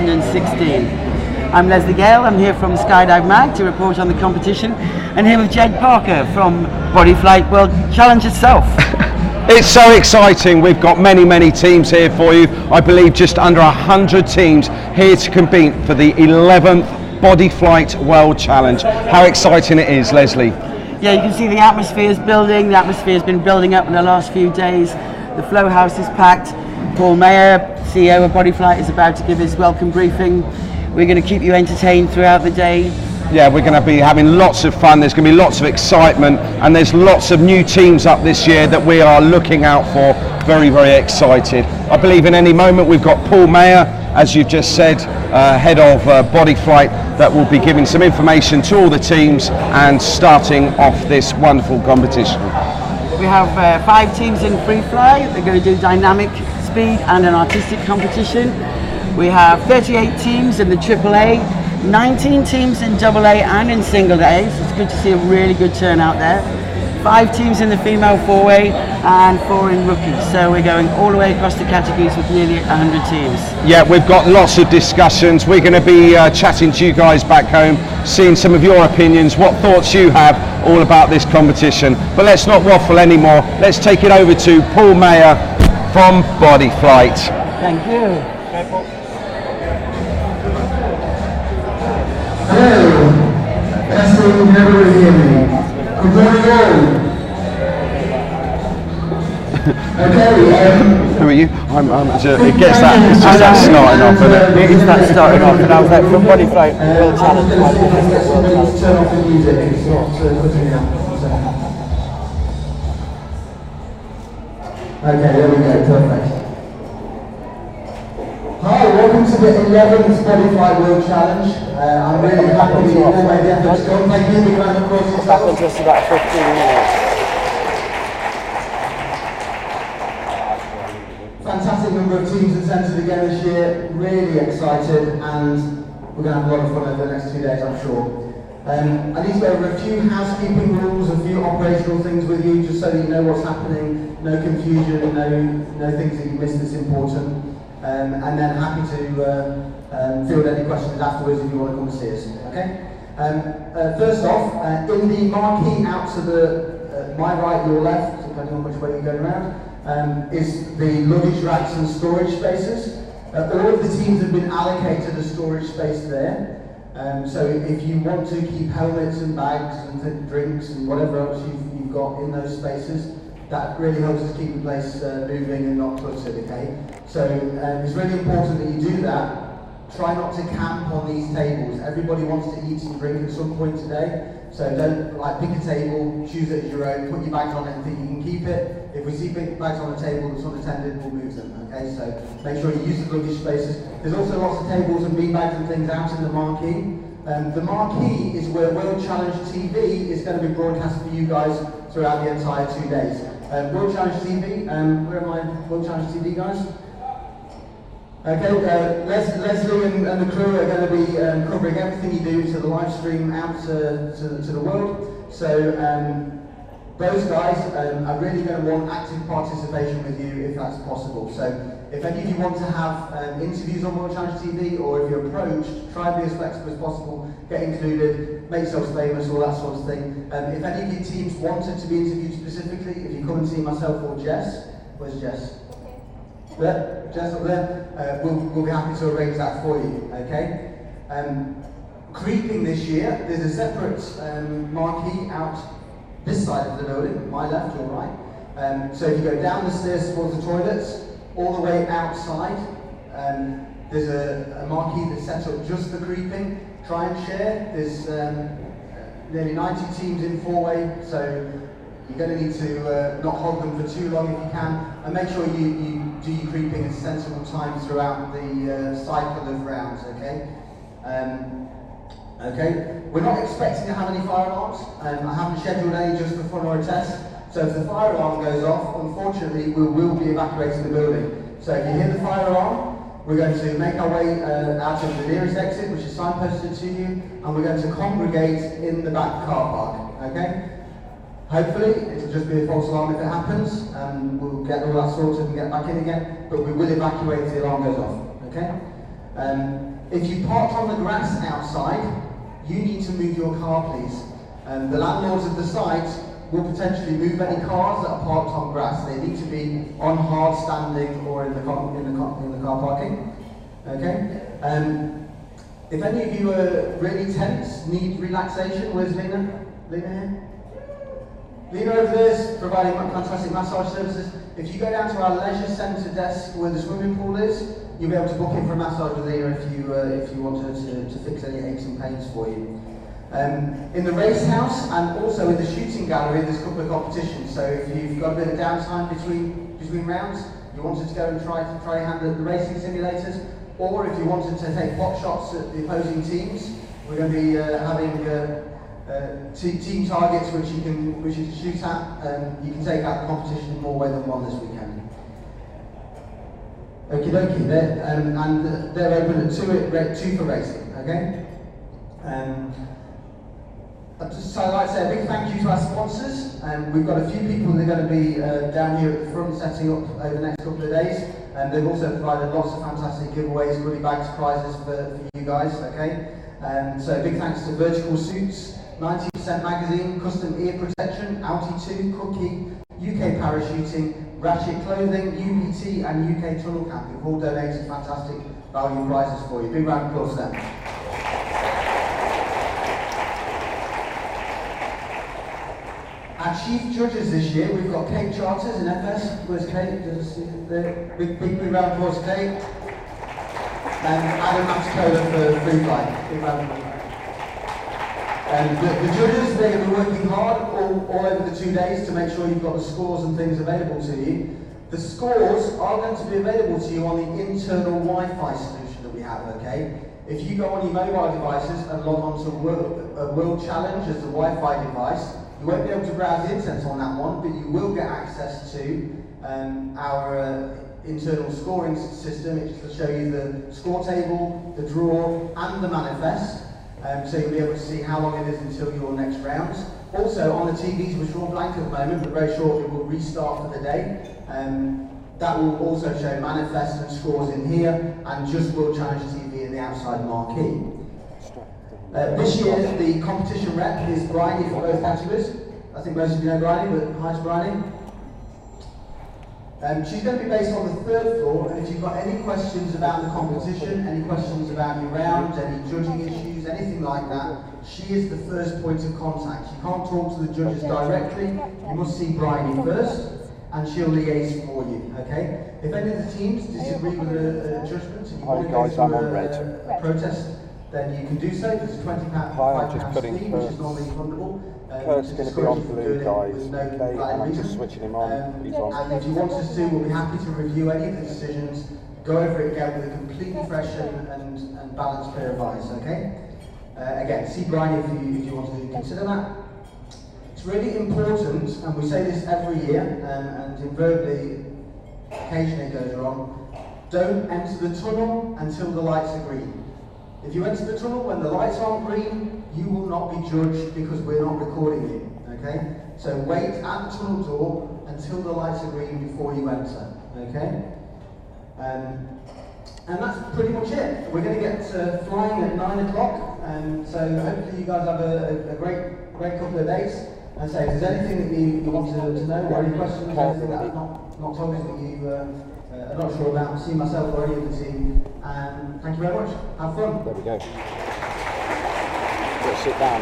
2016. I'm Leslie Gale, I'm here from Skydive Mag to report on the competition, and here with Jed Parker from Bodyflight World Challenge itself. It's so exciting. We've got many teams here for you. I believe just under 100 teams here to compete for the 11th Bodyflight World Challenge. How exciting it is, Leslie. Yeah, you can see the atmosphere is building. The atmosphere has been building up in the last few days. The flow house is packed. Paul Mayer, CEO of Bodyflight, is about to give his welcome briefing. We're going to keep you entertained throughout the day. Yeah, we're going to be having lots of fun. There's going to be lots of excitement, and there's lots of new teams up this year that we are looking out for. Very excited. I believe in any moment we've got Paul Mayer, as you've just said, head of Bodyflight, that will be giving some information to all the teams and starting off this wonderful competition. We have 5 teams in free fly. They're going to do dynamic speed and an artistic competition. We have 38 teams in the AAA, 19 teams in AA and in single A, so it's good to see a really good turnout there. 5 teams in the female 4-way and 4 in rookies, so we're going all the way across the categories with nearly 100 teams. Yeah, we've got lots of discussions. We're going to be chatting to you guys back home, seeing some of your opinions, what thoughts you have all about this competition. But let's not waffle anymore. Let's take it over to Paul Mayer from Bodyflight. Thank you. Hello, Leslie, you never will hear me. Good morning all. Okay, who are you? It gets that, it's just that starting off, isn't it? It is that starting off, and I was like, from Bodyflight World Challenge. Turn off the music, it's not putting out. Okay, there we go, perfect. Hi, welcome to the 11th Bodyflight World Challenge. I'm really happy that you all made the effort to come. Thank you, big round of applause for That was just about 15 minutes. Fantastic number of teams attended again this year, really excited, and we're going to have a lot of fun over the next 2 days, I'm sure. I need to go over a few housekeeping rules, a few operational things with you, just so that you know what's happening, no confusion, no things that you missed that's important. And then happy to field any questions afterwards if you want to come and see us. Okay. First off, in the marquee out to the my right, your left, depending on which way you're going around, is the luggage racks and storage spaces. All of the teams have been allocated a storage space there. So if you want to keep helmets and bags and drinks and whatever else you've got in those spaces, that really helps us keep the place moving and not cluttered, okay? So it's really important that you do that. Try not to camp on these tables. Everybody wants to eat and drink at some point today, so don't pick a table, choose it as your own, put your bags on it and think you can keep it. If we see big bags on a table that's unattended, we'll move them, okay? So make sure you use the luggage spaces. There's also lots of tables and bean bags and things out in the marquee. The marquee is where World Challenge TV is going to be broadcast for you guys throughout the entire 2 days. World Challenge TV, where are my World Challenge TV guys? Okay, Leslie and the crew are going to be covering everything you do to the live stream out to the world. So those guys are really going to want active participation with you if that's possible. So if any of you want to have interviews on World Challenge TV, or if you're approached, try and be as flexible as possible, get included, make yourselves famous, all that sort of thing. If any of your teams wanted to be interviewed specifically, if you come and see myself or Jess, where's Jess? There, Jess up there, we'll be happy to arrange that for you, okay? Creeping this year, there's a separate marquee out this side of the building, my left, your right. So if you go down the stairs towards the toilets, all the way outside, there's a marquee that's set up just for creeping. Try and share. There's nearly 90 teams in 4-way, so you're going to need to not hold them for too long if you can, and make sure you do your creeping at sensible times throughout the cycle of rounds, okay? Okay, we're not expecting to have any fire alarms. I haven't scheduled any just for fun or a test. So if the fire alarm goes off, unfortunately, we will be evacuating the building. So if you hear the fire alarm, we're going to make our way out of the nearest exit, which is signposted to you, and we're going to congregate in the back car park, okay? Hopefully, it'll just be a false alarm if it happens, and we'll get all that sorted and get back in again, but we will evacuate if the alarm goes off, okay? If you parked on the grass outside, you need to move your car, please. The landlords of the site will potentially move any cars that are parked on grass. They need to be on hard standing or in the car parking. Okay. If any of you are really tense, need relaxation, where's Lena? Lena here? Lena over there is providing fantastic massage services. If you go down to our leisure centre desk where the swimming pool is, you'll be able to book in for a massage with Lena if you wanted to fix any aches and pains for you. In the race house and also in the shooting gallery, there's a couple of competitions. So if you've got a bit of downtime between rounds, you wanted to go and try your hand at the racing simulators, or if you wanted to take pot shots at the opposing teams, we're going to be having team targets which you can shoot at. You can take out the competition in more ways than one this weekend. Okie dokie, and they're open at 2 for racing. Okay. I'd like to say a big thank you to our sponsors. We've got a few people that are going to be down here at the front setting up over the next couple of days. And they've also provided lots of fantastic giveaways, goodie bags, prizes for you guys. Okay. So big thanks to Vertical Suits, 90% Magazine, Custom Ear Protection, Audi 2, Cookie, UK Parachuting, Ratchet Clothing, UPT and UK Tunnel Camp. You've all donated fantastic value prizes for you. Big round of applause for them. Our chief judges this year, we've got Kate Charters in FS. Where's Kate? Big round of applause for Kate. And Adam Matikola for Free Fly. Big round of applause. The judges, they're going to be working hard all over the 2 days to make sure you've got the scores and things available to you. The scores are going to be available to you on the internal Wi-Fi solution that we have, okay? If you go on your mobile devices and log on to World Challenge as the Wi-Fi device, you won't be able to browse the internet on that one, but you will get access to our internal scoring system. It will show you the score table, the draw, and the manifest. So you'll be able to see how long it is until your next rounds. Also on the TVs, which are all blank at the moment, but very shortly will restart for the day. That will also show manifest and scores in here, and just World Challenge TV in the outside marquee. This year, the competition rep is Bryony for both categories. I think most of you know Bryony, but hi to Bryony. She's going to be based on the 3rd floor, and if you've got any questions about the competition, any questions about your round, any judging issues, anything like that, she is the first point of contact. You can't talk to the judges directly, you must see Bryony first, and she'll liaise for you, okay? If any of the teams disagree with a judgment and you want to go through a protest, then you can do so. There's a £20 fee, which is normally refundable. Kurt's going to be on blue, guys, okay, and I'm just switching him on. He's on. And if you want us to, we'll be happy to review any of the decisions, go over it again with a completely fresh and balanced pair of eyes, okay? Again, see Bryony if you want to consider that. It's really important, and we say this every year, and invariably, occasionally it goes wrong, don't enter the tunnel until the lights are green. If you enter the tunnel when the lights aren't green, you will not be judged because we're not recording you, okay? So wait at the tunnel door until the lights are green before you enter, okay? And that's pretty much it. We're going to get flying at 9 o'clock, so hopefully you guys have a great couple of days. And so if there's anything that you want to know, or any questions, anything that I've not told you that you are not sure about, see myself or any of the team. And thank you very much. Have fun. There we go. Sit down.